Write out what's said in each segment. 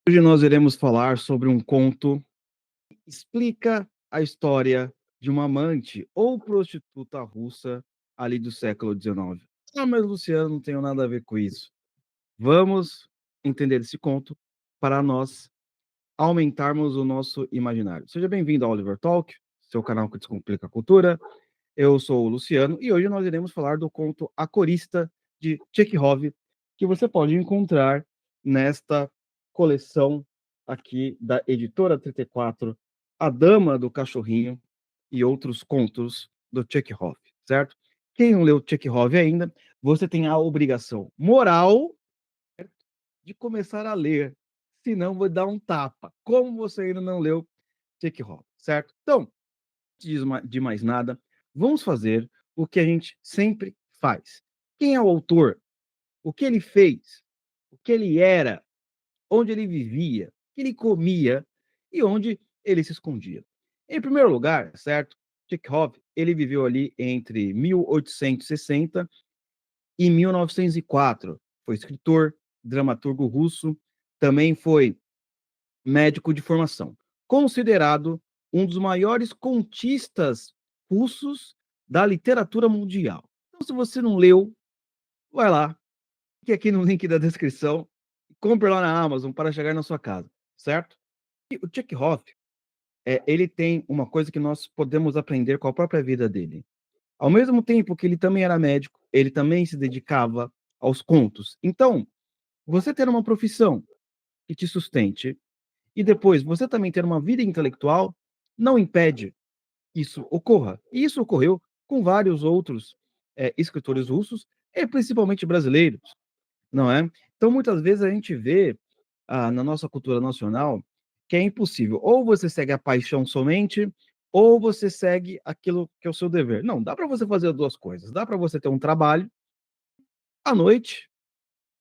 Hoje nós iremos falar sobre um conto que explica a história de uma amante ou prostituta russa ali do século XIX. Ah, mas Luciano, não tenho nada a ver com isso. Vamos entender esse conto para nós aumentarmos o nosso imaginário. Seja bem-vindo ao Oliver Talk, seu canal que descomplica a cultura. Eu sou o Luciano e hoje nós iremos falar do conto A Corista, de Chekhov, que você pode encontrar nesta coleção aqui da editora 34, A Dama do Cachorrinho e outros contos do Chekhov, certo? Quem não leu Chekhov ainda, você tem a obrigação moral de começar a ler, senão vou dar um tapa. Como você ainda não leu Chekhov, certo? Então, de mais nada, vamos fazer o que a gente sempre faz. Quem é o autor? O que ele fez? O que ele era? Onde ele vivia? O que ele comia? E onde ele se escondia? Em primeiro lugar, certo? Chekhov, ele viveu ali entre 1860 e 1904. Foi escritor, dramaturgo russo, também foi médico de formação, considerado um dos maiores contistas russos da literatura mundial. Então, se você não leu, vai lá, que aqui no link da descrição, compre lá na Amazon para chegar na sua casa, certo? E o Chekhov, ele tem uma coisa que nós podemos aprender com a própria vida dele. Ao mesmo tempo que ele também era médico, ele também se dedicava aos contos. Então, você ter uma profissão que te sustente e depois você também ter uma vida intelectual, não impede que isso ocorra. E isso ocorreu com vários outros escritores russos, e principalmente brasileiros, não é? Então, muitas vezes a gente vê na nossa cultura nacional que é impossível. Ou você segue a paixão somente, ou você segue aquilo que é o seu dever. Não, dá para você fazer as duas coisas. Dá para você ter um trabalho à noite,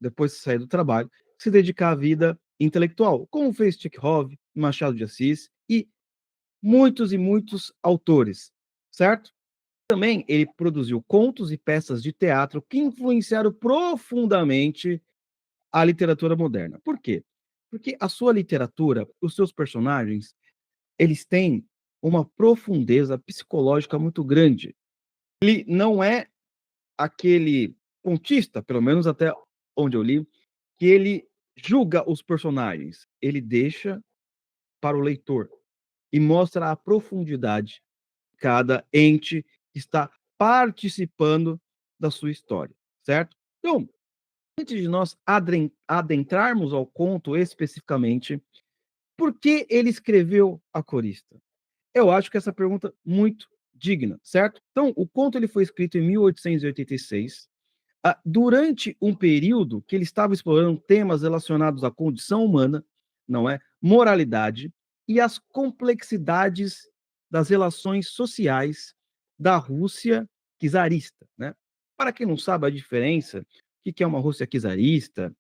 depois de sair do trabalho, se dedicar à vida intelectual, como fez Chekhov, Machado de Assis e muitos autores, certo? Também ele produziu contos e peças de teatro que influenciaram profundamente a literatura moderna. Por quê? Porque a sua literatura, os seus personagens, eles têm uma profundeza psicológica muito grande. Ele não é aquele contista, pelo menos até onde eu li, que ele julga os personagens. Ele deixa para o leitor e mostra a profundidade de cada ente que está participando da sua história, certo? Então, antes de nós adentrarmos ao conto especificamente, por que ele escreveu A Corista? Eu acho que essa pergunta é muito digna, certo? Então, o conto ele foi escrito em 1886, durante um período que ele estava explorando temas relacionados à condição humana, não é? Moralidade e as complexidades das relações sociais da Rússia czarista, né? Para quem não sabe a diferença, o que é uma Rússia czarista,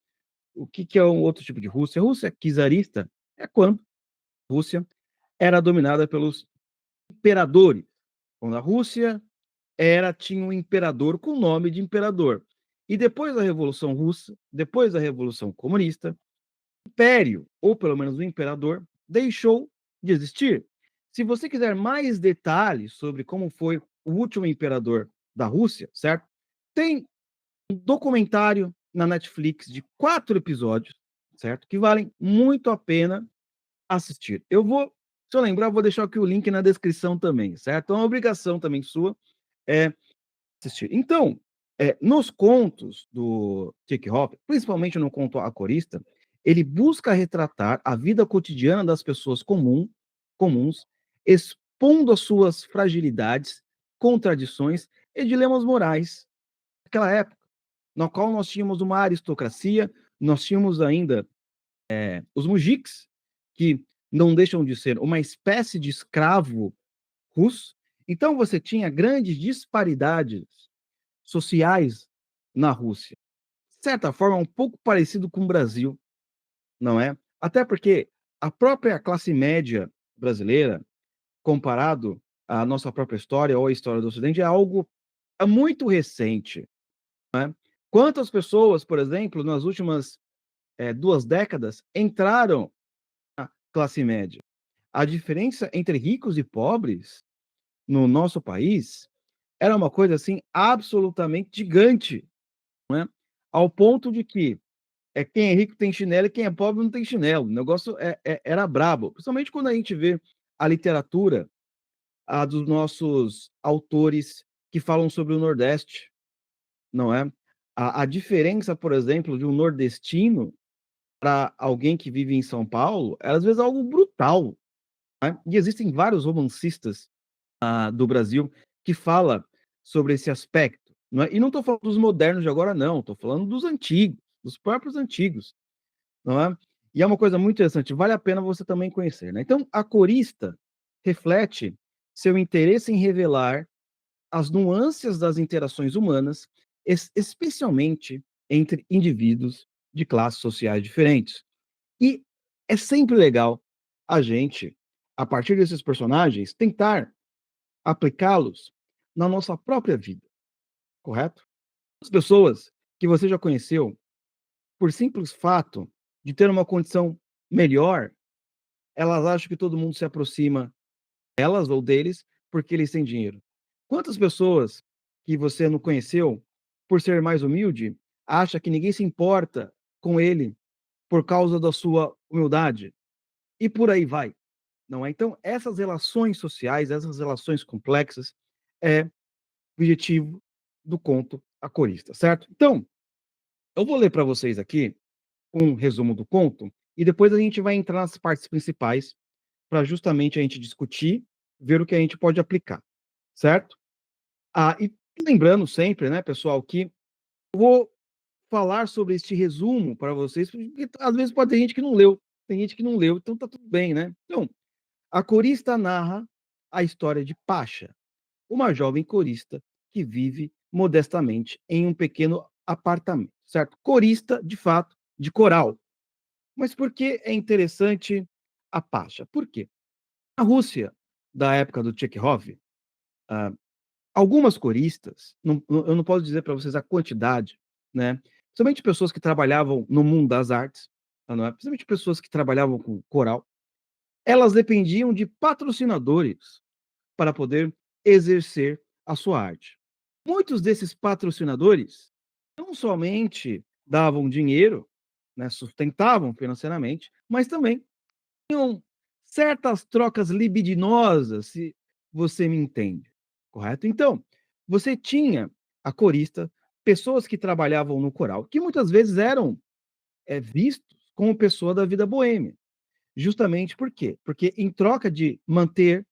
o que é um outro tipo de Rússia? A Rússia czarista é quando a Rússia era dominada pelos imperadores, quando a Rússia tinha um imperador com o nome de imperador. E depois da Revolução Russa, depois da Revolução Comunista, o império, ou pelo menos o imperador, deixou de existir. Se você quiser mais detalhes sobre como foi o último imperador da Rússia, certo? Tem um documentário na Netflix de 4 episódios, certo? Que valem muito a pena assistir. Se eu lembrar, eu vou deixar aqui o link na descrição também, certo? É uma obrigação também sua é assistir. Então, nos contos do Chekhov, principalmente no conto A Corista, ele busca retratar a vida cotidiana das pessoas comuns, expondo as suas fragilidades, contradições e dilemas morais daquela época, na qual nós tínhamos uma aristocracia, nós tínhamos ainda os mujiks, que não deixam de ser uma espécie de escravo russo. Então você tinha grandes disparidades sociais na Rússia. De certa forma, um pouco parecido com o Brasil, não é? Até porque a própria classe média brasileira, comparado à nossa própria história ou à história do Ocidente, é algo muito recente. Quantas pessoas, por exemplo, nas últimas 2 décadas, entraram na classe média. A diferença entre ricos e pobres no nosso país era uma coisa, assim, absolutamente gigante, né, ao ponto de que, quem é rico tem chinelo e quem é pobre não tem chinelo. O negócio era brabo, principalmente quando a gente vê a literatura, dos nossos autores que falam sobre o Nordeste, não é? A diferença, por exemplo, de um nordestino para alguém que vive em São Paulo, é às vezes algo brutal, né. E existem vários romancistas, do Brasil que fala sobre esse aspecto, não é. E não estou falando dos modernos de agora não, estou falando dos antigos, dos próprios antigos, não é. E é uma coisa muito interessante, vale a pena você também conhecer, né. Então, a corista reflete seu interesse em revelar as nuances das interações humanas, especialmente entre indivíduos de classes sociais diferentes. E é sempre legal a gente, a partir desses personagens, tentar aplicá-los na nossa própria vida, correto? As pessoas que você já conheceu, por simples fato de ter uma condição melhor, elas acham que todo mundo se aproxima delas ou deles porque eles têm dinheiro. Quantas pessoas que você não conheceu, por ser mais humilde, acha que ninguém se importa com ele por causa da sua humildade? E por aí vai, não é? Então, essas relações sociais, essas relações complexas, é o objetivo do conto A Corista, certo? Então, eu vou ler para vocês aqui um resumo do conto e depois a gente vai entrar nas partes principais para justamente a gente discutir, ver o que a gente pode aplicar, certo? E lembrando sempre, né, pessoal, que eu vou falar sobre este resumo para vocês, porque às vezes pode ter gente que não leu, tem gente que não leu, então tá tudo bem, né? Então, a corista narra a história de Pasha, uma jovem corista que vive modestamente em um pequeno apartamento, certo? Corista, de fato, de coral. Mas por que é interessante a Pasha? Por quê? Na Rússia, da época do Chekhov, ah, algumas coristas, eu não posso dizer para vocês a quantidade, né, principalmente pessoas que trabalhavam no mundo das artes, não é, principalmente pessoas que trabalhavam com coral, elas dependiam de patrocinadores para poder exercer a sua arte. Muitos desses patrocinadores não somente davam dinheiro, né, sustentavam financeiramente, mas também tinham certas trocas libidinosas, se você me entende, correto? Então, você tinha a corista, pessoas que trabalhavam no coral, que muitas vezes eram, vistos como pessoa da vida boêmia. Justamente por quê? Porque em troca de manter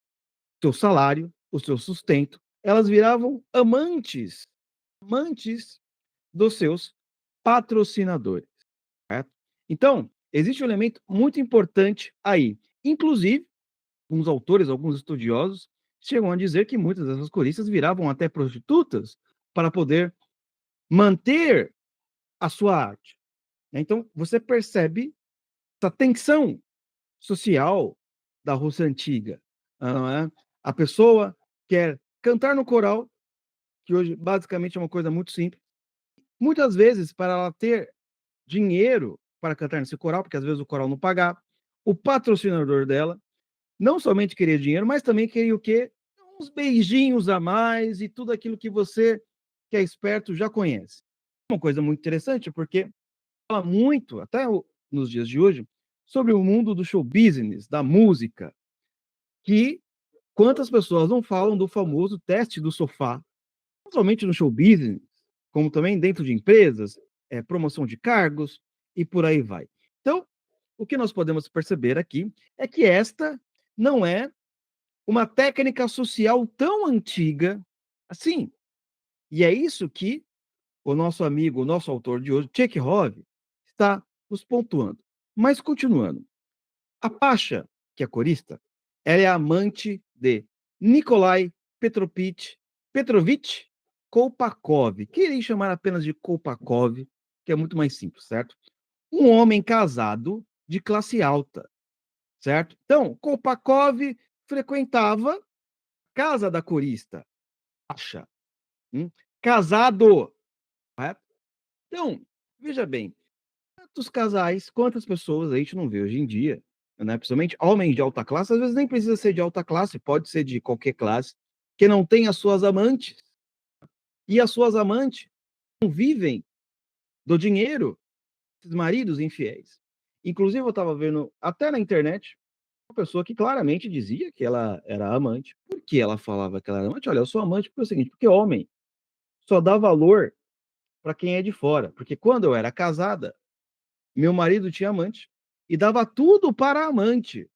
seu salário, o seu sustento, elas viravam amantes, amantes dos seus patrocinadores, certo? Então, existe um elemento muito importante aí. Inclusive, alguns autores, alguns estudiosos, chegam a dizer que muitas dessas coristas viravam até prostitutas para poder manter a sua arte, né. Então, você percebe essa tensão social da Rússia antiga, não é? A pessoa quer cantar no coral, que hoje basicamente é uma coisa muito simples. Muitas vezes, para ela ter dinheiro para cantar nesse coral, porque às vezes o coral não pagava, o patrocinador dela não somente queria dinheiro, mas também queria o quê? Uns beijinhos a mais e tudo aquilo que você, que é esperto, já conhece. Uma coisa muito interessante, porque fala muito, até nos dias de hoje, sobre o mundo do show business, da música, que quantas pessoas não falam do famoso teste do sofá, não somente no show business, como também dentro de empresas, promoção de cargos e por aí vai. Então, o que nós podemos perceber aqui é que esta não é uma técnica social tão antiga assim. E é isso que o nosso amigo, o nosso autor de hoje, Chekhov, está nos pontuando. Mas continuando, a Pasha, que é corista, ela é amante de Nikolai Petrovich Kolpakov, que irei chamar apenas de Kolpakov, que é muito mais simples, certo? Um homem casado de classe alta, certo? Então, Kolpakov frequentava a casa da corista, Pasha, hum, casado, correto? Então, veja bem, quantos casais, quantas pessoas a gente não vê hoje em dia, né, principalmente homens de alta classe, às vezes nem precisa ser de alta classe, pode ser de qualquer classe, que não tem as suas amantes, e as suas amantes não vivem do dinheiro, esses maridos infiéis. Inclusive eu estava vendo até na internet, uma pessoa que claramente dizia que ela era amante. Por que ela falava que ela era amante? Olha, eu sou amante porque é o seguinte, porque homem só dá valor para quem é de fora, porque quando eu era casada, meu marido tinha amante e dava tudo para a amante.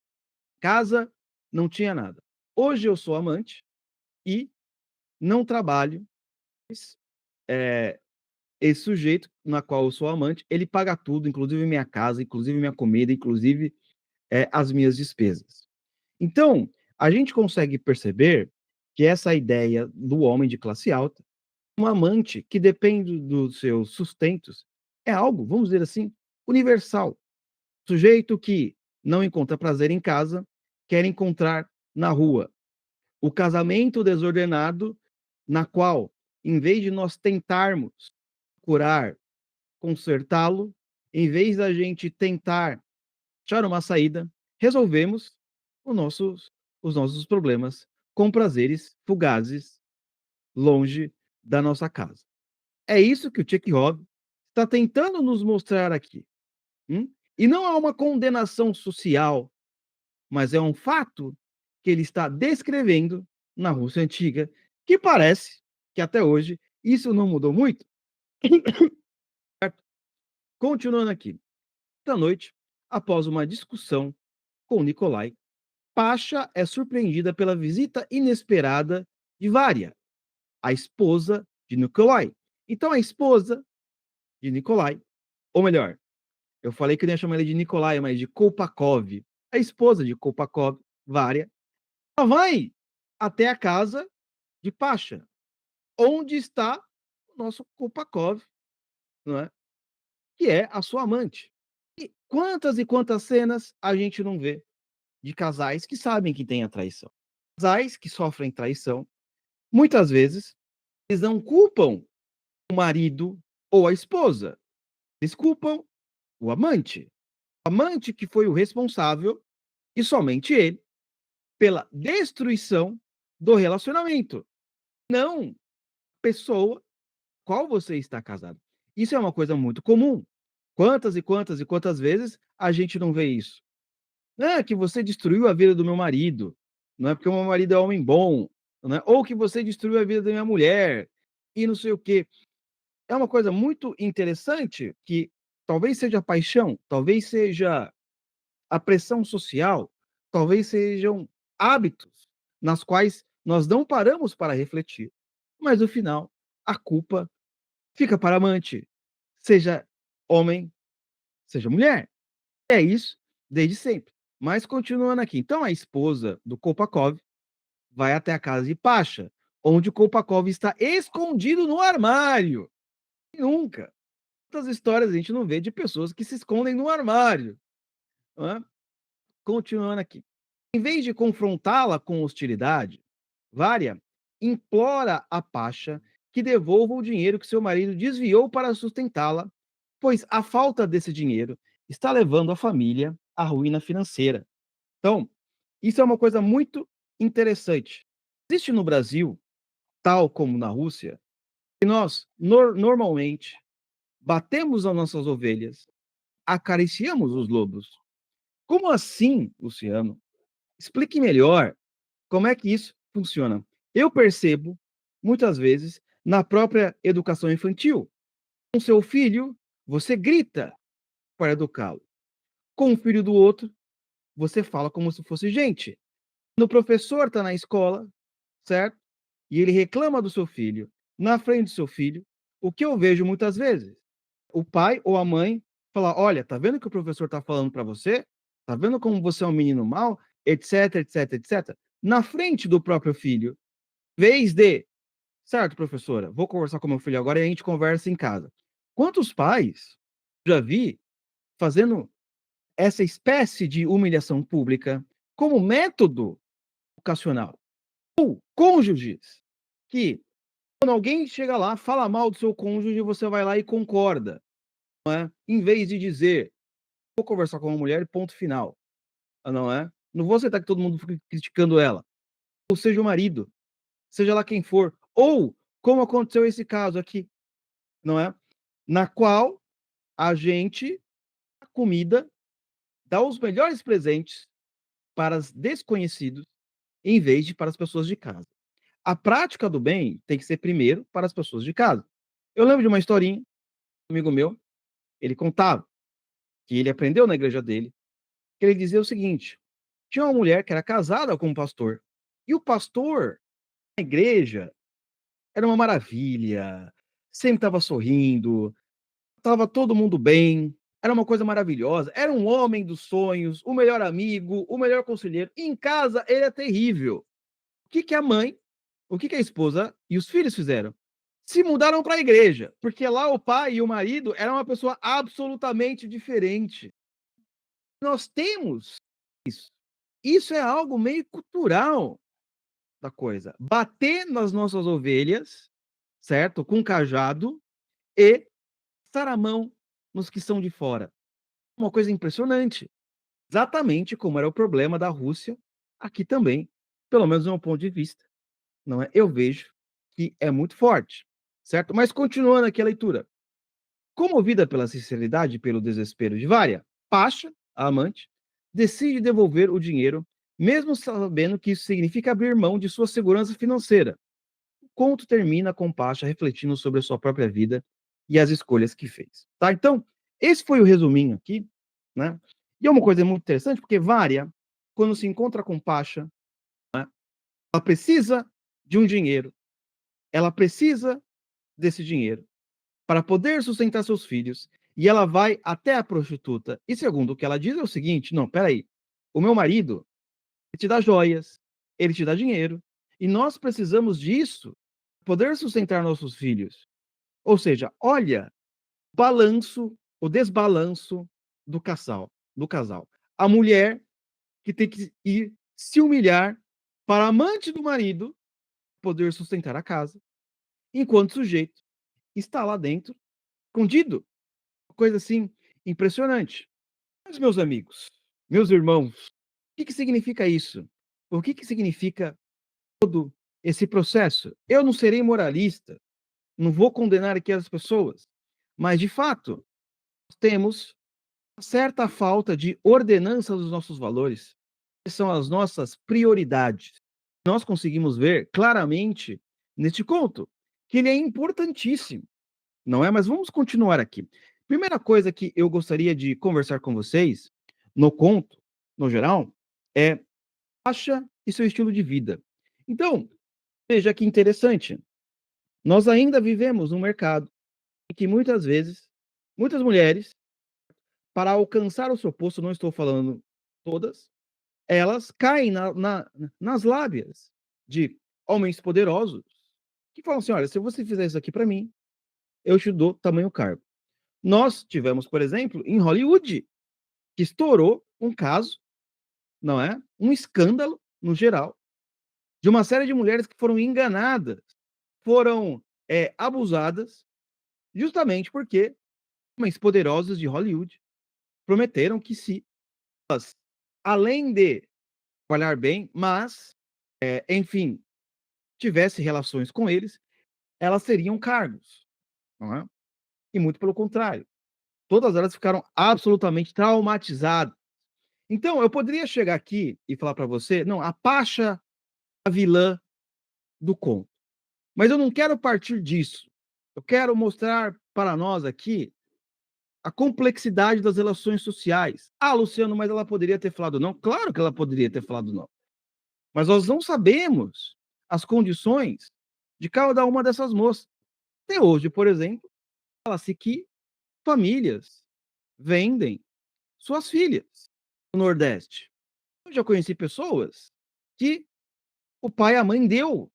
Casa, não tinha nada. Hoje eu sou amante e não trabalho, mas, esse sujeito na qual eu sou amante, ele paga tudo, inclusive minha casa, inclusive minha comida, inclusive, as minhas despesas. Então, a gente consegue perceber que essa ideia do homem de classe alta, um amante que depende dos seus sustentos, é algo, vamos dizer assim, universal. Sujeito que não encontra prazer em casa, quer encontrar na rua. O casamento desordenado, na qual, em vez de nós tentarmos curar, consertá-lo, em vez da gente tentar achar uma saída, resolvemos os nossos problemas com prazeres fugazes, longe da nossa casa. É isso que o Chekhov está tentando nos mostrar aqui. Hum? E não há uma condenação social, mas é um fato que ele está descrevendo na Rússia antiga, que parece que até hoje isso não mudou muito. Continuando aqui. Da noite, após uma discussão com Nikolai, Pasha é surpreendida pela visita inesperada de Varia, a esposa de Nikolai. Então, a esposa de Nikolai, ou melhor, eu falei que eu não ia chamar ele de Nikolai, mas de Kolpakov. A esposa de Kolpakov, Varia, ela vai até a casa de Pasha, onde está o nosso Kolpakov, não é? Que é a sua amante. E quantas e quantas cenas a gente não vê de casais que sabem que tem a traição? Casais que sofrem traição, muitas vezes, eles não culpam o marido ou a esposa, eles culpam o amante. O amante que foi o responsável, e somente ele, pela destruição do relacionamento, não a pessoa qual você está casado. Isso é uma coisa muito comum. Quantas e quantas e quantas vezes a gente não vê isso? "Ah, que você destruiu a vida do meu marido, não é porque o meu marido é homem bom", né, ou que você destruiu a vida da minha mulher, e não sei o quê. É uma coisa muito interessante que talvez seja paixão, talvez seja a pressão social, talvez sejam hábitos nas quais nós não paramos para refletir, mas no final a culpa fica para a amante, seja homem, seja mulher. É isso desde sempre. Mas continuando aqui, então a esposa do Kolpakov vai até a casa de Pasha, onde o Kolpakov está escondido no armário. Nunca. Quantas histórias a gente não vê de pessoas que se escondem no armário, não é? Continuando aqui. Em vez de confrontá-la com hostilidade, Varia implora a Pasha que devolva o dinheiro que seu marido desviou para sustentá-la, pois a falta desse dinheiro está levando a família à ruína financeira. Então, isso é uma coisa muito interessante. Existe no Brasil, tal como na Rússia, que nós normalmente batemos as nossas ovelhas, acariciamos os lobos. Como assim, Luciano? Explique melhor como é que isso funciona. Eu percebo, muitas vezes, na própria educação infantil. Com seu filho, você grita para educá-lo. Com o filho do outro, você fala como se fosse gente. Quando o professor está na escola, certo? E ele reclama do seu filho, na frente do seu filho, o que eu vejo muitas vezes? O pai ou a mãe falar: "Olha, tá vendo o que o professor está falando para você? Tá vendo como você é um menino mau?", etc, etc, etc. Na frente do próprio filho, em vez de: "Certo, professora, vou conversar com meu filho agora e a gente conversa em casa". Quantos pais já vi fazendo essa espécie de humilhação pública como método educacional? Cônjuges que, quando alguém chega lá, fala mal do seu cônjuge, você vai lá e concorda. Em vez de dizer: "Vou conversar com uma mulher e ponto final", não é? Não vou aceitar que todo mundo fique criticando ela, ou seja o marido, seja lá quem for, ou como aconteceu esse caso aqui, não é? Na qual a gente a comida, dá os melhores presentes para os desconhecidos, em vez de para as pessoas de casa. A prática do bem tem que ser primeiro para as pessoas de casa. Eu lembro de uma historinha, um amigo meu, ele contava que ele aprendeu na igreja dele, que ele dizia o seguinte: tinha uma mulher que era casada com um pastor, e o pastor, na igreja, era uma maravilha, sempre estava sorrindo, estava todo mundo bem, era uma coisa maravilhosa, era um homem dos sonhos, o melhor amigo, o melhor conselheiro. Em casa ele é terrível. Que a mãe, que a esposa e os filhos fizeram? Se mudaram para a igreja, porque lá o pai e o marido eram uma pessoa absolutamente diferente. Nós temos isso. Isso é algo meio cultural da coisa. Bater nas nossas ovelhas, certo? Com cajado e passar a mão nos que são de fora. Uma coisa impressionante. Exatamente como era o problema da Rússia, aqui também, pelo menos do meu ponto de vista, não é? Eu vejo que é muito forte, certo? Mas continuando aqui a leitura. Comovida pela sinceridade e pelo desespero de Varia, Pasha, a amante, decide devolver o dinheiro, mesmo sabendo que isso significa abrir mão de sua segurança financeira. O conto termina com Pasha refletindo sobre a sua própria vida e as escolhas que fez. Tá? Então, esse foi o resuminho aqui, né? E é uma coisa muito interessante, porque Varia, quando se encontra com Pasha, ela precisa de um dinheiro, ela precisa desse dinheiro para poder sustentar seus filhos, e ela vai até a prostituta. E segundo o que ela diz é o seguinte: não, peraí, o meu marido, ele te dá joias, ele te dá dinheiro, e nós precisamos disso para poder sustentar nossos filhos. Ou seja, olha, balanço, o desbalanço do casal. A mulher que tem que ir se humilhar para a amante do marido poder sustentar a casa, enquanto o sujeito está lá dentro, escondido. Coisa assim impressionante. Mas, meus amigos, meus irmãos, o que significa isso? O que significa todo esse processo? Eu não serei moralista, não vou condenar aqui as pessoas, mas de fato, temos certa falta de ordenança dos nossos valores, que são as nossas prioridades. Nós conseguimos ver claramente neste conto que ele é importantíssimo. Não é? Mas vamos continuar aqui. Primeira coisa que eu gostaria de conversar com vocês, no conto, no geral, é acha e seu estilo de vida. Então, veja que interessante. Nós ainda vivemos num mercado em que muitas vezes, muitas mulheres, para alcançar o seu posto, não estou falando todas, elas caem nas lábias de homens poderosos que falam assim: olha, se você fizer isso aqui para mim, eu te dou tamanho cargo. Nós tivemos, por exemplo, em Hollywood, que estourou um caso, não é? Um escândalo, no geral, de uma série de mulheres que foram enganadas, foram abusadas, justamente porque homens poderosos de Hollywood prometeram que se elas, além de trabalhar bem, mas, enfim, tivesse relações com eles, elas teriam cargos, não é? E muito pelo contrário, todas elas ficaram absolutamente traumatizadas. Então, eu poderia chegar aqui e falar para você: "Não, a Pacha, a vilã do conto". Mas eu não quero partir disso. Eu quero mostrar para nós aqui a complexidade das relações sociais. "Ah, Luciano, mas ela poderia ter falado não". Claro que ela poderia ter falado não, mas nós não sabemos as condições de cada uma dessas moças. Até hoje, por exemplo, fala-se que famílias vendem suas filhas no Nordeste. Eu já conheci pessoas que o pai e a mãe deu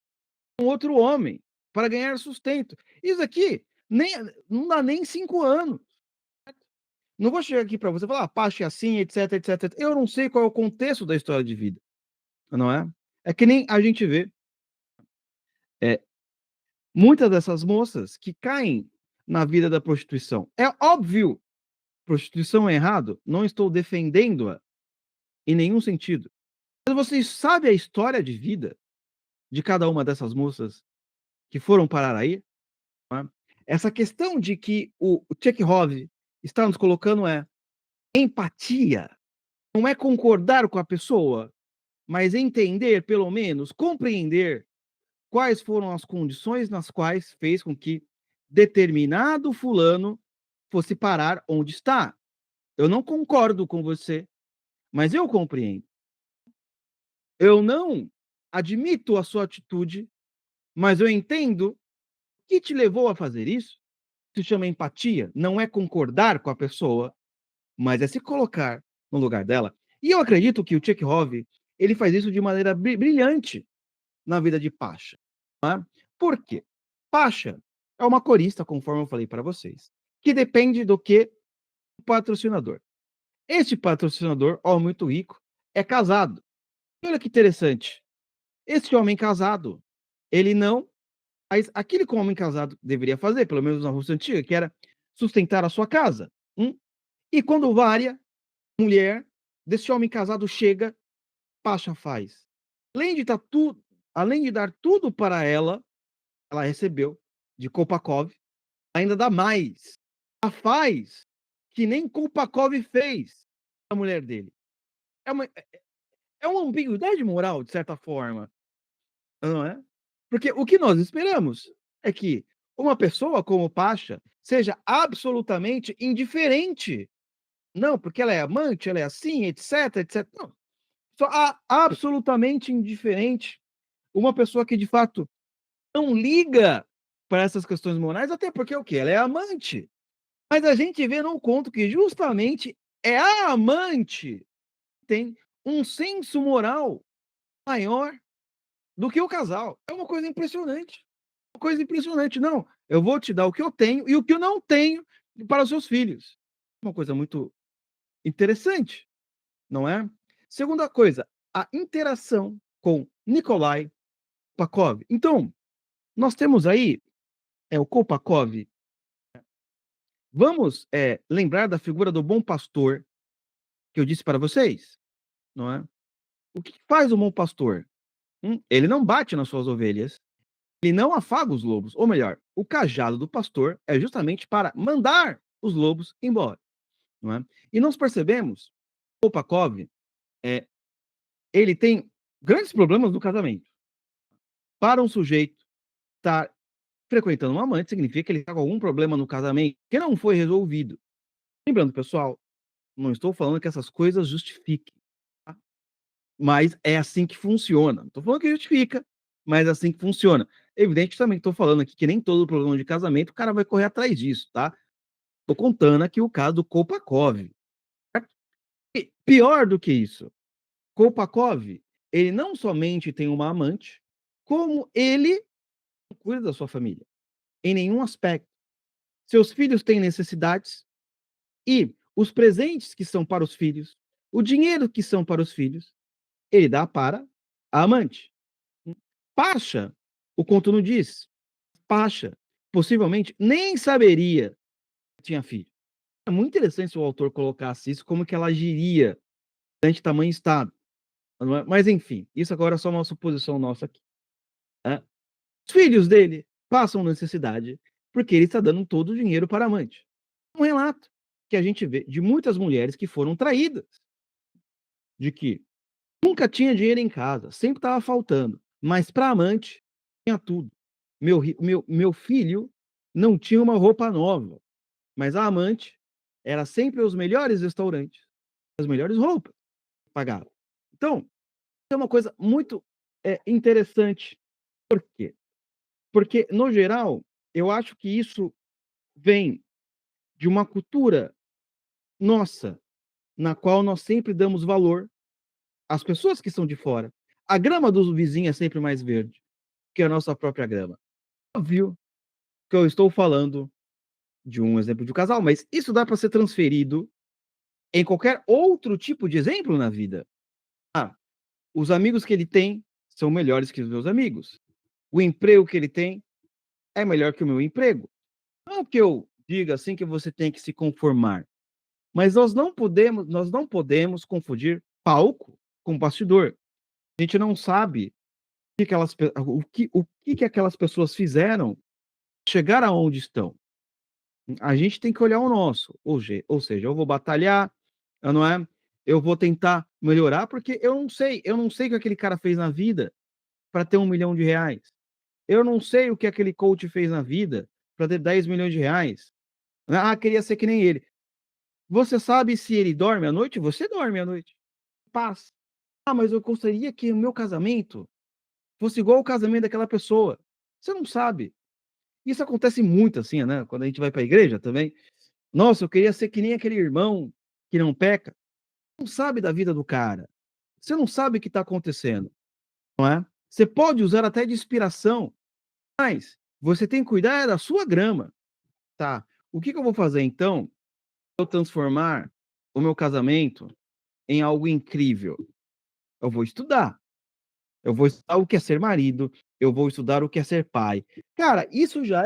um outro homem para ganhar sustento. Isso aqui nem não dá nem 5 anos. Não vou chegar aqui para você e falar: "Ah, Pacha é assim, etc, etc". Eu não sei qual é o contexto da história de vida, não é? É que nem a gente vê, eh, muitas dessas moças que caem na vida da prostituição. É óbvio, prostituição é errado, não estou defendendo-a em nenhum sentido. Mas vocês sabem a história de vida de cada uma dessas moças que foram parar aí? Né? Essa questão de que o Chekhov está nos colocando é empatia, não é concordar com a pessoa, mas entender, pelo menos, compreender quais foram as condições nas quais fez com que determinado fulano fosse parar onde está. Eu não concordo com você, mas eu compreendo. Eu não admito a sua atitude, mas eu entendo o que te levou a fazer isso. Se chama empatia, não é concordar com a pessoa, mas é se colocar no lugar dela. E eu acredito que o Chekhov, ele faz isso de maneira brilhante na vida de Pasha. Né? Por quê? Pasha é uma corista, conforme eu falei para vocês, que depende do que o patrocinador. Este patrocinador, ó, muito rico, é casado. E olha que interessante. Esse homem casado, ele não faz aquilo que um homem casado deveria fazer, pelo menos na Rússia antiga, que era sustentar a sua casa. E quando vária mulher desse homem casado chega, Pasha faz. Além de, além de dar tudo para ela recebeu de Kolpakov, ainda dá mais. Ela faz que nem Kolpakov fez a mulher dele. É uma, é uma ambiguidade moral, de certa forma, não é? Porque o que nós esperamos é que uma pessoa como Pasha seja absolutamente indiferente. Não, porque ela é amante, ela é assim, etc, etc. Não, só absolutamente indiferente. Uma pessoa que de fato não liga para essas questões morais, até porque o quê? Ela é amante. Mas a gente vê num conto que justamente é a amante que tem um senso moral maior do que o casal. É uma coisa impressionante. Uma coisa impressionante. Não, eu vou te dar o que eu tenho e o que eu não tenho para os seus filhos. Uma coisa muito interessante, não é? Segunda coisa, a interação com Nikolai Pakov. Então, nós temos aí o Kolpakov. Vamos lembrar da figura do bom pastor que eu disse para vocês, não é? O que faz o bom pastor? Ele não bate nas suas ovelhas, ele não afaga os lobos, ou melhor, o cajado do pastor é justamente para mandar os lobos embora, não é? E nós percebemos, o Kolpakov, ele tem grandes problemas no casamento. Para um sujeito estar frequentando uma amante, significa que ele está com algum problema no casamento que não foi resolvido. Lembrando, pessoal, não estou falando que essas coisas justifiquem, tá? Mas é assim que funciona. Não estou falando que justifica, mas é assim que funciona. Evidente, também estou falando aqui que nem todo problema de casamento o cara vai correr atrás disso, tá? Estou contando aqui o caso do Kolpakov. E pior do que isso, Kolpakov, ele não somente tem uma amante, como ele não cuida da sua família, em nenhum aspecto. Seus filhos têm necessidades e os presentes que são para os filhos, o dinheiro que são para os filhos, ele dá para a amante. Pasha, o conto não diz. Pasha, possivelmente, nem saberia que tinha filho. É muito interessante se o autor colocasse isso, como que ela agiria diante tamanho estado. Mas, enfim, isso agora é só uma suposição nossa aqui. Né? Os filhos dele passam necessidade porque ele está dando todo o dinheiro para a amante. Um relato que a gente vê de muitas mulheres que foram traídas, de que nunca tinha dinheiro em casa, sempre estava faltando, mas para amante tinha tudo. Meu filho não tinha uma roupa nova, mas a amante era sempre os melhores restaurantes, as melhores roupas pagava. Então, é uma coisa muito interessante. Por quê? Porque, no geral, eu acho que isso vem de uma cultura nossa, na qual nós sempre damos valor às pessoas que são de fora. A grama do vizinho é sempre mais verde que a nossa própria grama. Óbvio que eu estou falando de um exemplo de um casal, mas isso dá para ser transferido em qualquer outro tipo de exemplo na vida. Ah, os amigos que ele tem são melhores que os meus amigos. O emprego que ele tem é melhor que o meu emprego. Não que eu diga, assim, que você tem que se conformar, mas nós não podemos confundir palco com bastidor. A gente não sabe o que aquelas pessoas fizeram chegar aonde estão. A gente tem que olhar o nosso, ou seja, eu vou batalhar, não é, eu vou tentar melhorar, porque eu não sei o que aquele cara fez na vida para ter R$ 1.000.000. Eu não sei o que aquele coach fez na vida para ter R$ 10.000.000. Ah, queria ser que nem ele. Você sabe se ele dorme à noite? Você dorme à noite. Paz. Ah, mas eu gostaria que o meu casamento fosse igual ao casamento daquela pessoa. Você não sabe. Isso acontece muito assim, né, quando a gente vai para a igreja também. Nossa, eu queria ser que nem aquele irmão que não peca. Não sabe da vida do cara. Você não sabe o que está acontecendo, não é? Você pode usar até de inspiração, mas você tem que cuidar da sua grama, tá? O que que eu vou fazer então? Eu transformar o meu casamento em algo incrível. Eu vou estudar. Eu vou estudar o que é ser marido, eu vou estudar o que é ser pai. Cara, isso já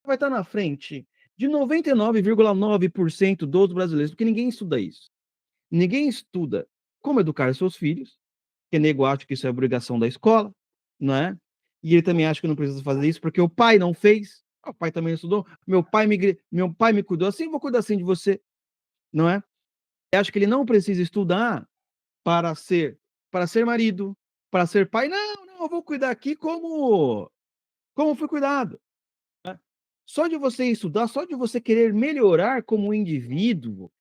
vai estar na frente de 99,9% dos brasileiros, porque ninguém estuda isso. Ninguém estuda como educar seus filhos, porque nego acha que isso é obrigação da escola, não é? E ele também acha que não precisa fazer isso porque o pai não fez. O pai também não estudou. Meu pai me cuidou assim, eu vou cuidar assim de você, não é? Eu acho que ele não precisa estudar para ser para ser marido, para ser pai. Não, não, eu vou cuidar aqui como fui cuidado. Só de você estudar, só de você querer melhorar como indivíduo,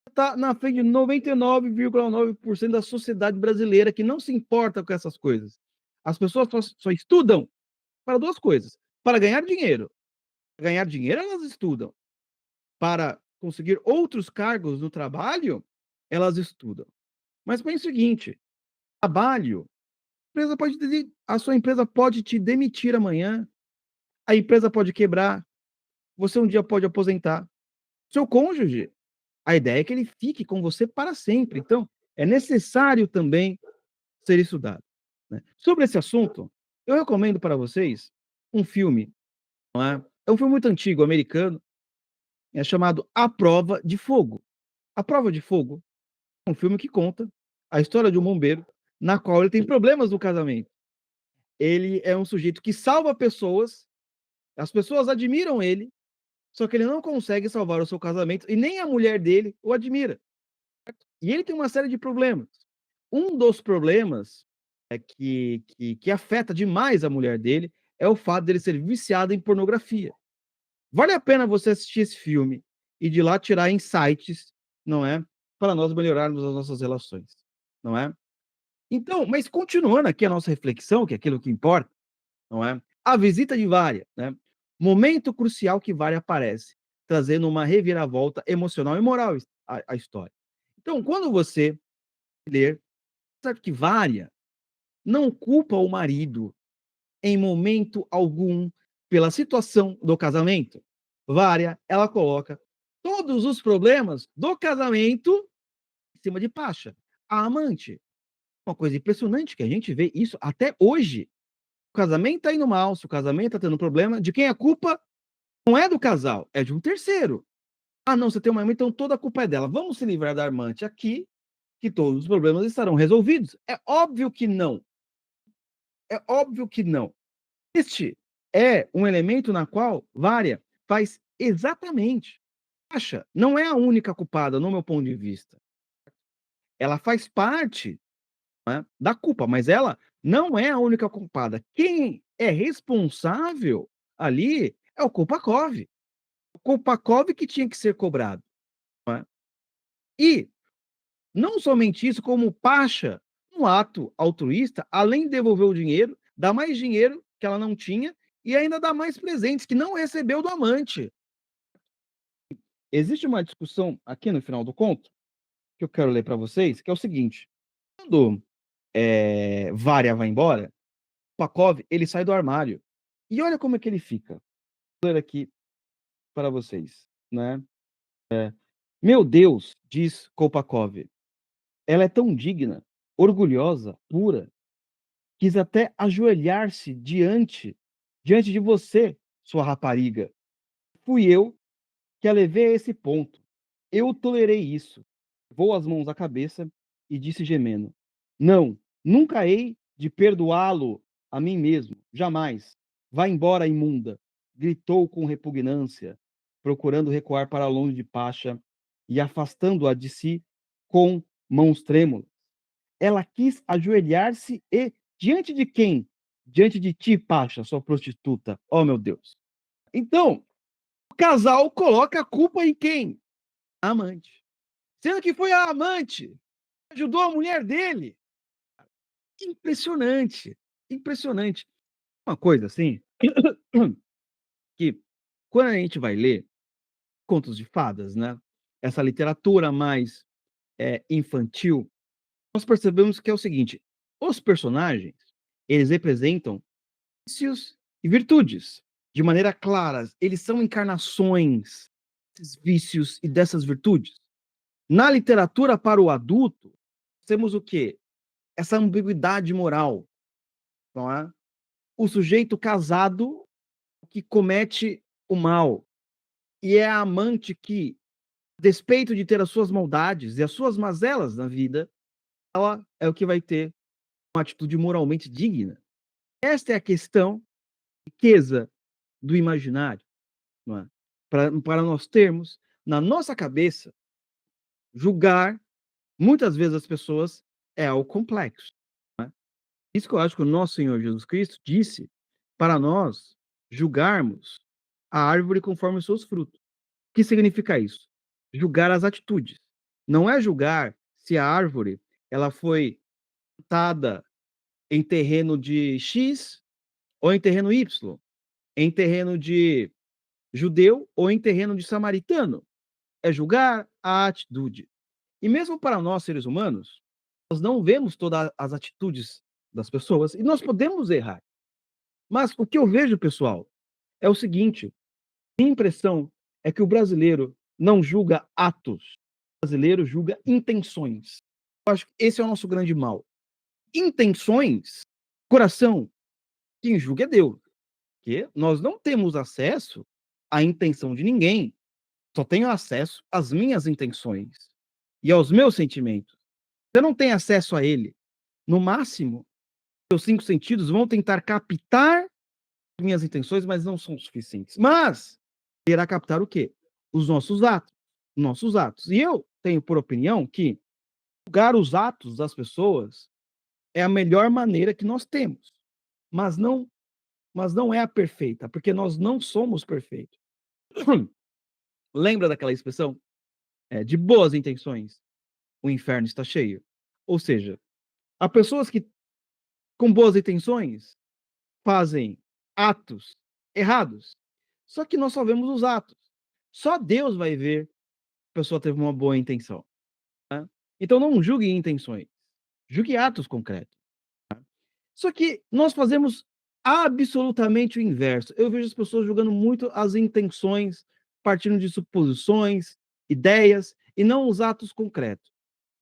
está na frente de 99,9% da sociedade brasileira que não se importa com essas coisas. As pessoas só estudam para 2 coisas: para ganhar dinheiro. Para ganhar dinheiro, elas estudam. Para conseguir outros cargos no trabalho, elas estudam. Mas pense o seguinte: trabalho, a sua empresa pode te demitir amanhã, a empresa pode quebrar, você um dia pode aposentar. Seu cônjuge, a ideia é que ele fique com você para sempre, então é necessário também ser estudado, né. Sobre esse assunto, eu recomendo para vocês um filme, não é, é um filme muito antigo, americano, é chamado A Prova de Fogo. A Prova de Fogo é um filme que conta a história de um bombeiro, na qual ele tem problemas no casamento. Ele é um sujeito que salva pessoas, as pessoas admiram ele, só que ele não consegue salvar o seu casamento e nem a mulher dele o admira. E ele tem uma série de problemas. Um dos problemas que afeta demais a mulher dele é o fato dele ser viciado em pornografia. Vale a pena você assistir esse filme e de lá tirar insights, não é, para nós melhorarmos as nossas relações, não é? Então, mas continuando aqui a nossa reflexão, que é aquilo que importa, não é? A visita de Varia, né? Momento crucial que Varia aparece, trazendo uma reviravolta emocional e moral à história. Então, quando você ler, sabe que Varia não culpa o marido em momento algum pela situação do casamento. Varia, ela coloca todos os problemas do casamento em cima de Pasha, a amante. Uma coisa impressionante que a gente vê isso até hoje. O casamento tá indo mal, se o casamento tá tendo problema, de quem é a culpa? Não é do casal, é de um terceiro. Ah, não, você tem uma amante, então toda a culpa é dela. Vamos se livrar da amante aqui, que todos os problemas estarão resolvidos. É óbvio que não. É óbvio que não. Este é um elemento na qual Varia faz exatamente. Acha, não é a única culpada, no meu ponto de vista. Ela faz parte, né, da culpa, mas ela não é a única culpada. Quem é responsável ali é o Kolpakov. O Kolpakov que tinha que ser cobrado, não é? E não somente isso, como Pasha, um ato altruísta, além de devolver o dinheiro, dá mais dinheiro que ela não tinha e ainda dá mais presentes que não recebeu do amante. Existe uma discussão aqui no final do conto, que eu quero ler para vocês, que é o seguinte: quando, Varia vai embora, Pakov, ele sai do armário. E olha como é que ele fica. Vou ler aqui para vocês, né. "Meu Deus", diz Kolpakov, "ela é tão digna, orgulhosa, pura, quis até ajoelhar-se diante de você, sua rapariga. Fui eu que a levei a esse ponto. Eu tolerei isso. Levou as mãos à cabeça e disse gemendo: Não, nunca hei de perdoá-lo a mim mesmo, jamais. Vá embora, imunda! Gritou com repugnância, procurando recuar para longe de Pacha e afastando-a de si com mãos trêmulas. Ela quis ajoelhar-se e, diante de quem? Diante de ti, Pacha, sua prostituta. Oh, meu Deus. Então, o casal coloca a culpa em quem? A amante. Sendo que foi a amante que ajudou a mulher dele. Impressionante, impressionante. Uma coisa assim, que quando a gente vai ler contos de fadas, né, essa literatura mais, infantil, nós percebemos que é o seguinte: os personagens, eles representam vícios e virtudes, de maneira claras, eles são encarnações desses vícios e dessas virtudes. Na literatura para o adulto, temos o quê? Essa ambiguidade moral, não é? O sujeito casado que comete o mal, e é a amante que, a despeito de ter as suas maldades e as suas mazelas na vida, ela é o que vai ter uma atitude moralmente digna. Esta é a questão, riqueza do imaginário, não é? Para nós termos, na nossa cabeça, julgar, muitas vezes as pessoas, é algo complexo. Isso que eu acho que o nosso Senhor Jesus Cristo disse para nós julgarmos a árvore conforme os seus frutos. O que significa isso? Julgar as atitudes. Não é julgar se a árvore ela foi plantada em terreno de X ou em terreno Y, em terreno de judeu ou em terreno de samaritano. É julgar a atitude. E mesmo para nós, seres humanos, nós não vemos todas as atitudes das pessoas e nós podemos errar. Mas o que eu vejo, pessoal, é o seguinte: minha impressão é que o brasileiro não julga atos, o brasileiro julga intenções. Eu acho que esse é o nosso grande mal. Intenções, coração, quem julga é Deus, porque nós não temos acesso à intenção de ninguém, só tenho acesso às minhas intenções e aos meus sentimentos. Você não tem acesso a ele. No máximo, seus 5 sentidos vão tentar captar minhas intenções, mas não são suficientes. Mas irá captar o quê? Os nossos atos. Nossos atos. E eu tenho por opinião que julgar os atos das pessoas é a melhor maneira que nós temos. Mas não, mas não é a perfeita, porque nós não somos perfeitos. Lembra daquela expressão? De boas intenções, o inferno está cheio. Ou seja, há pessoas que, com boas intenções, fazem atos errados. Só que nós só vemos os atos. Só Deus vai ver se a pessoa teve uma boa intenção. Né? Então não julgue intenções, julgue atos concretos. Só que nós fazemos absolutamente o inverso. Eu vejo as pessoas julgando muito as intenções, partindo de suposições, ideias, e não os atos concretos.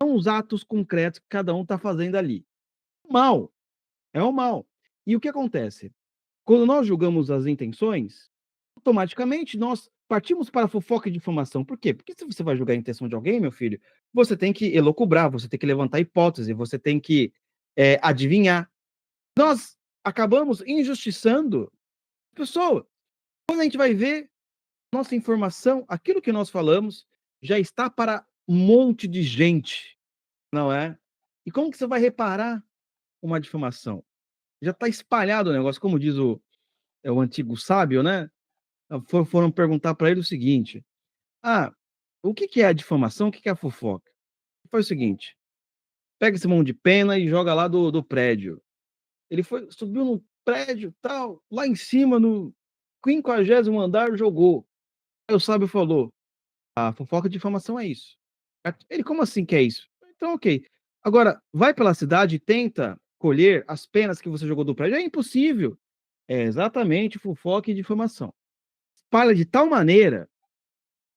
Não os atos concretos que cada um está fazendo ali. O mal é o mal. E o que acontece? Quando nós julgamos as intenções, automaticamente nós partimos para a fofoca e difamação. Por quê? Porque se você vai julgar a intenção de alguém, meu filho, você tem que elocubrar, você tem que levantar hipótese, você tem que adivinhar. Nós acabamos injustiçando a pessoa. Quando a gente vai ver, nossa informação, aquilo que nós falamos, já está para um monte de gente, não é? E como que você vai reparar uma difamação? Já está espalhado o negócio, como diz o antigo sábio, né? Foram perguntar para ele o seguinte: Ah, o que que é a difamação? O que que é a fofoca? Ele faz o seguinte: pega esse mão de pena e joga lá do prédio. Ele foi, subiu no prédio, tal, lá em cima, no 50º andar, jogou. Aí o sábio falou: a fofoca de difamação é isso. Ele, como assim que é isso? Então, ok. Agora, vai pela cidade e tenta colher as penas que você jogou do prédio. É impossível. É exatamente fofoca e difamação. Espalha de tal maneira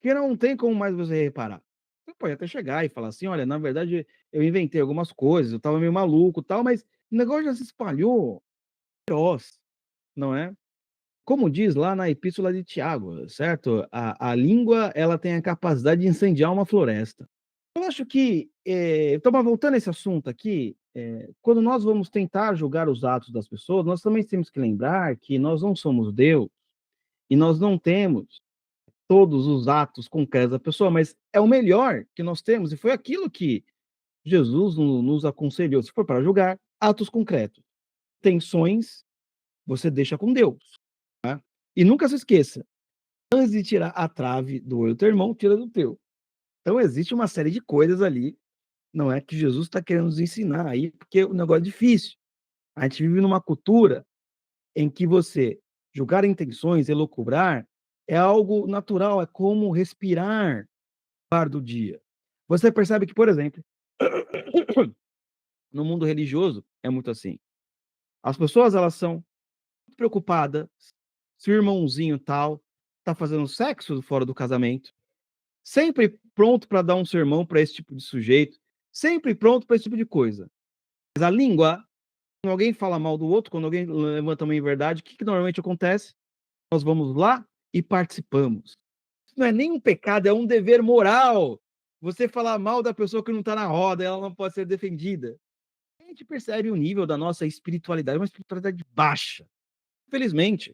que não tem como mais você reparar. Você pode até chegar e falar assim: olha, na verdade eu inventei algumas coisas, eu estava meio maluco, tal, mas o negócio já se espalhou, feroz, não é? como diz lá na epístola de Tiago, certo? A língua, ela tem a capacidade de incendiar uma floresta. Eu acho que, então, mas voltando a esse assunto aqui, quando nós vamos tentar julgar os atos das pessoas, nós também temos que lembrar que nós não somos Deus e nós não temos todos os atos concretos da pessoa, mas é o melhor que nós temos e foi aquilo que Jesus nos aconselhou. Se for para julgar, atos concretos. Tensões, você deixa com Deus. E nunca se esqueça, antes de tirar a trave do olho do teu irmão, tira do teu. Então existe uma série de coisas ali, não é, que Jesus está querendo nos ensinar aí, porque o negócio é difícil. A gente vive numa cultura em que você julgar intenções, elucubrar, é algo natural, é como respirar o ar do dia. Você percebe que, por exemplo, no mundo religioso é muito assim. As pessoas, elas são preocupadas se o irmãozinho tal tá fazendo sexo fora do casamento, sempre pronto para dar um sermão para esse tipo de sujeito, sempre pronto para esse tipo de coisa. Mas a língua, quando alguém fala mal do outro, quando alguém levanta uma inverdade, o que normalmente acontece? Nós vamos lá e participamos. Isso não é nem um pecado, é um dever moral. Você falar mal da pessoa que não está na roda, ela não pode ser defendida. A gente percebe o nível da nossa espiritualidade, uma espiritualidade baixa. Infelizmente,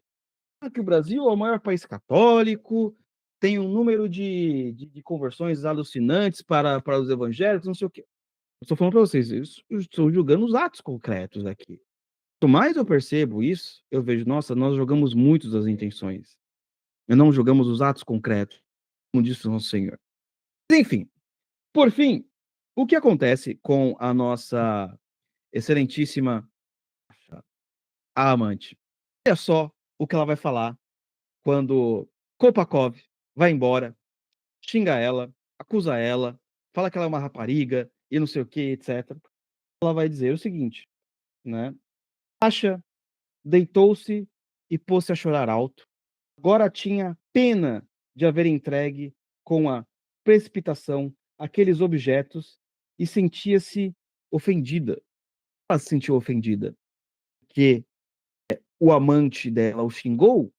que o Brasil é o maior país católico, tem um número de conversões alucinantes para os evangélicos, não sei o quê. Eu estou falando para vocês, eu estou julgando os atos concretos aqui. Quanto mais eu percebo isso, eu vejo, nossa, nós jogamos muito das intenções. E não jogamos os atos concretos, como disse o nosso Senhor. Enfim, por fim, o que acontece com a nossa excelentíssima amante? Olha só o que ela vai falar quando Kopakov vai embora, xinga ela, acusa ela, fala que ela é uma rapariga e não sei o que, etc. Ela vai dizer o seguinte, né? Acha deitou-se e pôs-se a chorar alto. Agora tinha pena de haver entregue com a precipitação aqueles objetos e sentia-se ofendida. Ela se sentiu ofendida que o amante dela o xingou,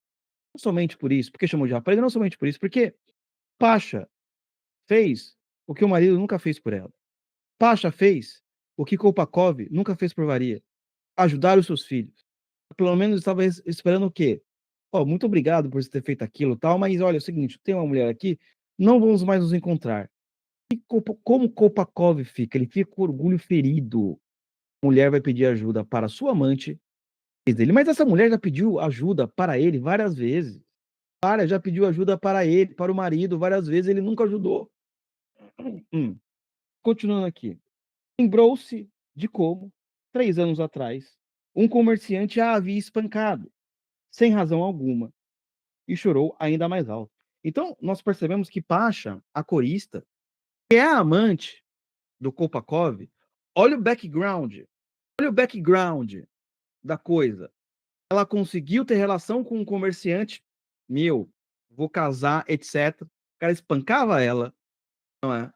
não somente por isso, porque chamou de rapariga, não somente por isso, porque Pasha fez o que o marido nunca fez por ela. Pasha fez o que Kolpakov nunca fez por Varia, ajudar os seus filhos. Pelo menos estava esperando o quê? "Ó, muito obrigado por você ter feito aquilo, tal, mas olha, é o seguinte, tem uma mulher aqui, não vamos mais nos encontrar". E como Kolpakov fica? Ele fica com orgulho ferido. A mulher vai pedir ajuda para sua amante, dele, mas essa mulher já pediu ajuda para ele várias vezes. Para, já pediu ajuda para ele, para o marido várias vezes, ele nunca ajudou. Hum. Continuando aqui. Lembrou-se de como, 3 anos atrás, um comerciante a havia espancado, sem razão alguma, e chorou ainda mais alto. Então, nós percebemos que Pasha, a corista, que é a amante do Kolpakov, olha o background da coisa. Ela conseguiu ter relação com um comerciante, meu, vou casar, etc. O cara espancava ela, não é?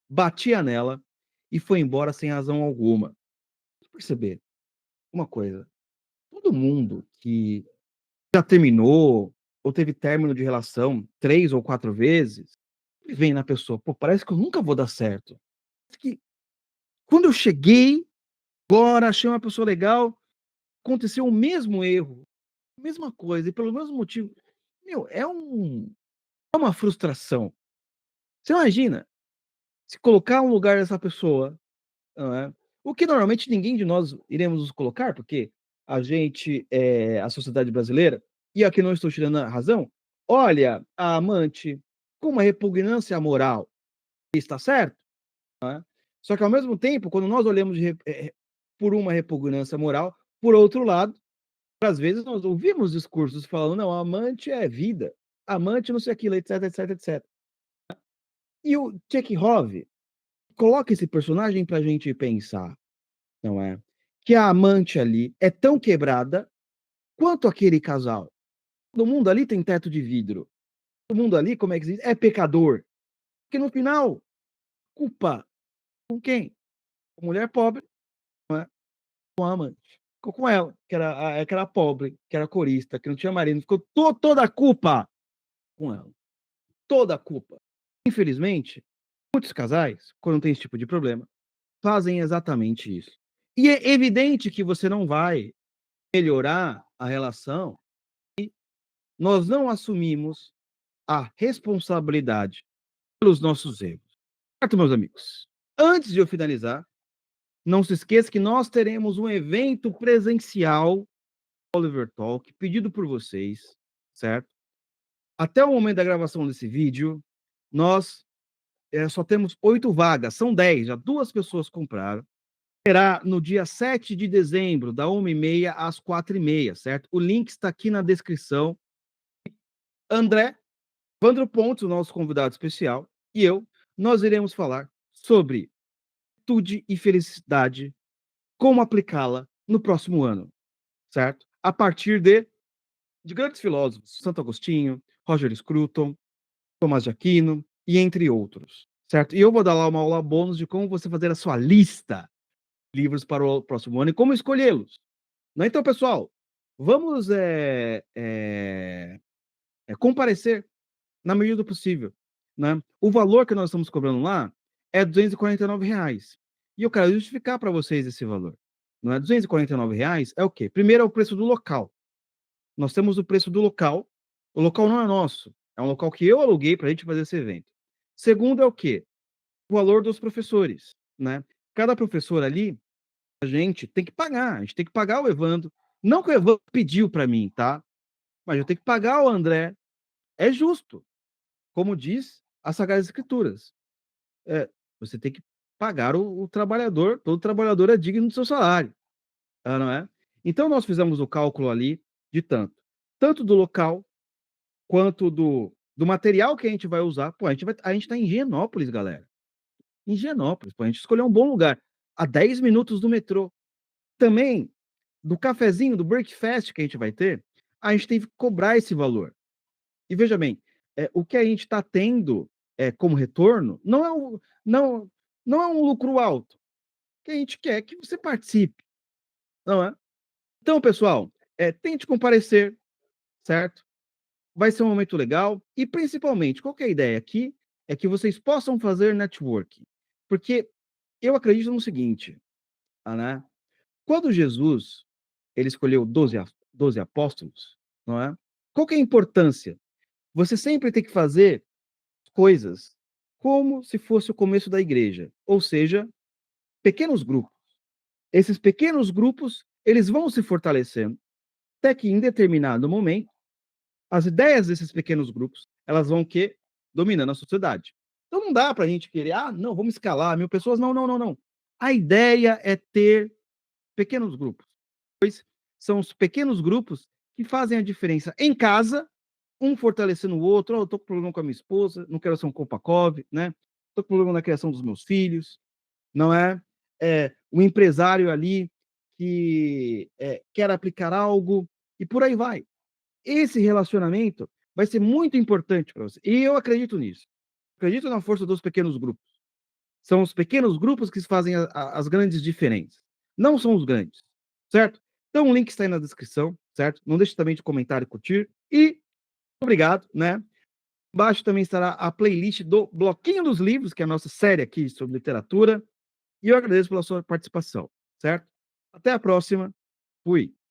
Batia nela e foi embora sem razão alguma. Perceber uma coisa, todo mundo que já terminou ou teve término de relação 3 ou 4 vezes, vem na pessoa: "Pô, parece que eu nunca vou dar certo. Parece que quando eu cheguei, agora achei uma pessoa legal, aconteceu o mesmo erro, a mesma coisa e pelo mesmo motivo". Meu, é uma frustração. Você imagina se colocar no lugar dessa pessoa, não é, o que normalmente ninguém de nós iremos nos colocar, porque a gente é a sociedade brasileira, e aqui não estou tirando a razão, olha a amante com uma repugnância moral, está certo? Só que ao mesmo tempo, quando nós olhamos por uma repugnância moral, por outro lado, às vezes nós ouvimos discursos falando: "Não, amante é vida, amante não sei aquilo, etc, etc, etc". E o Chekhov coloca esse personagem pra gente pensar, não é? Que a amante ali é tão quebrada quanto aquele casal. Todo mundo ali tem teto de vidro. Todo mundo ali, como é que se diz? É pecador. Porque no final, culpa com quem? Com mulher pobre, não é? Com a amante. ficou com ela, que era pobre, que era corista, que não tinha marido, ficou toda a culpa com ela, toda a culpa. Infelizmente, muitos casais, quando tem esse tipo de problema, fazem exatamente isso. E é evidente que você não vai melhorar a relação, nós não assumimos a responsabilidade pelos nossos erros. Certo, meus amigos? Antes de eu finalizar, não se esqueça que nós teremos um evento presencial, Oliver Talk, pedido por vocês, certo? Até o momento da gravação desse vídeo, nós só temos 8 vagas, são 10, já 2 pessoas compraram. Será no dia 7 de dezembro, da 13h30 às 16h30, certo? O link está aqui na descrição. André, Evandro Pontes, o nosso convidado especial, e eu, nós iremos falar sobre virtude e felicidade, como aplicá-la no próximo ano, certo? A partir de grandes filósofos, Santo Agostinho, Roger Scruton, Tomás de Aquino e entre outros, certo? E eu vou dar lá uma aula bônus de como você fazer a sua lista de livros para o próximo ano e como escolhê-los. Né? Então, pessoal, vamos comparecer na medida do possível. Né? O valor que nós estamos cobrando lá é R$ 249. E eu quero justificar para vocês esse valor. Não é? R$ 249 é o quê? Primeiro é o preço do local. Nós temos o preço do local. O local não é nosso. É um local que eu aluguei para a gente fazer esse evento. Segundo é o quê? O valor dos professores. Né? Cada professor ali, a gente tem que pagar. A gente tem que pagar o Evandro. Não que o Evandro pediu para mim, tá? Mas eu tenho que pagar o André. É justo. Como diz as Sagradas Escrituras. Você tem que pagar o trabalhador. Todo trabalhador é digno do seu salário. Não é? Então, nós fizemos o cálculo ali de tanto do local, quanto do material que a gente vai usar. Pô, a gente tá em Higienópolis, galera. Em Higienópolis, pô, a gente escolheu um bom lugar, a 10 minutos do metrô. Também, do cafezinho, do breakfast que a gente vai ter, a gente tem que cobrar esse valor. E veja bem, o que a gente está tendo como retorno não é um lucro alto. O que a gente quer é que você participe, não é? Então, pessoal, tente comparecer, certo? Vai ser um momento legal e, principalmente, qual que é a ideia aqui? É que vocês possam fazer networking. Porque eu acredito no seguinte, né? Quando Jesus ele escolheu 12 apóstolos, não é? Qual que é a importância? Você sempre tem que fazer coisas como se fosse o começo da igreja, ou seja, pequenos grupos. Esses pequenos grupos, eles vão se fortalecendo até que em determinado momento as ideias desses pequenos grupos, elas vão que dominando a sociedade. Então não dá para a gente querer, não, vamos escalar 1.000 pessoas, não, não, não, não. A ideia é ter pequenos grupos. Pois são os pequenos grupos que fazem a diferença em casa, um fortalecendo o outro. Eu tô com problema com a minha esposa, não quero ser um Kopakov, né? Tô com problema na criação dos meus filhos, não é? O empresário ali que quer aplicar algo e por aí vai. Esse relacionamento vai ser muito importante para você. E eu acredito nisso. Acredito na força dos pequenos grupos. São os pequenos grupos que fazem as grandes diferenças. Não são os grandes, certo? Então o link está aí na descrição, certo? Não deixe também de comentar e curtir. E obrigado, né? Embaixo também estará a playlist do Bloquinho dos Livros, que é a nossa série aqui sobre literatura. E eu agradeço pela sua participação, certo? Até a próxima. Fui.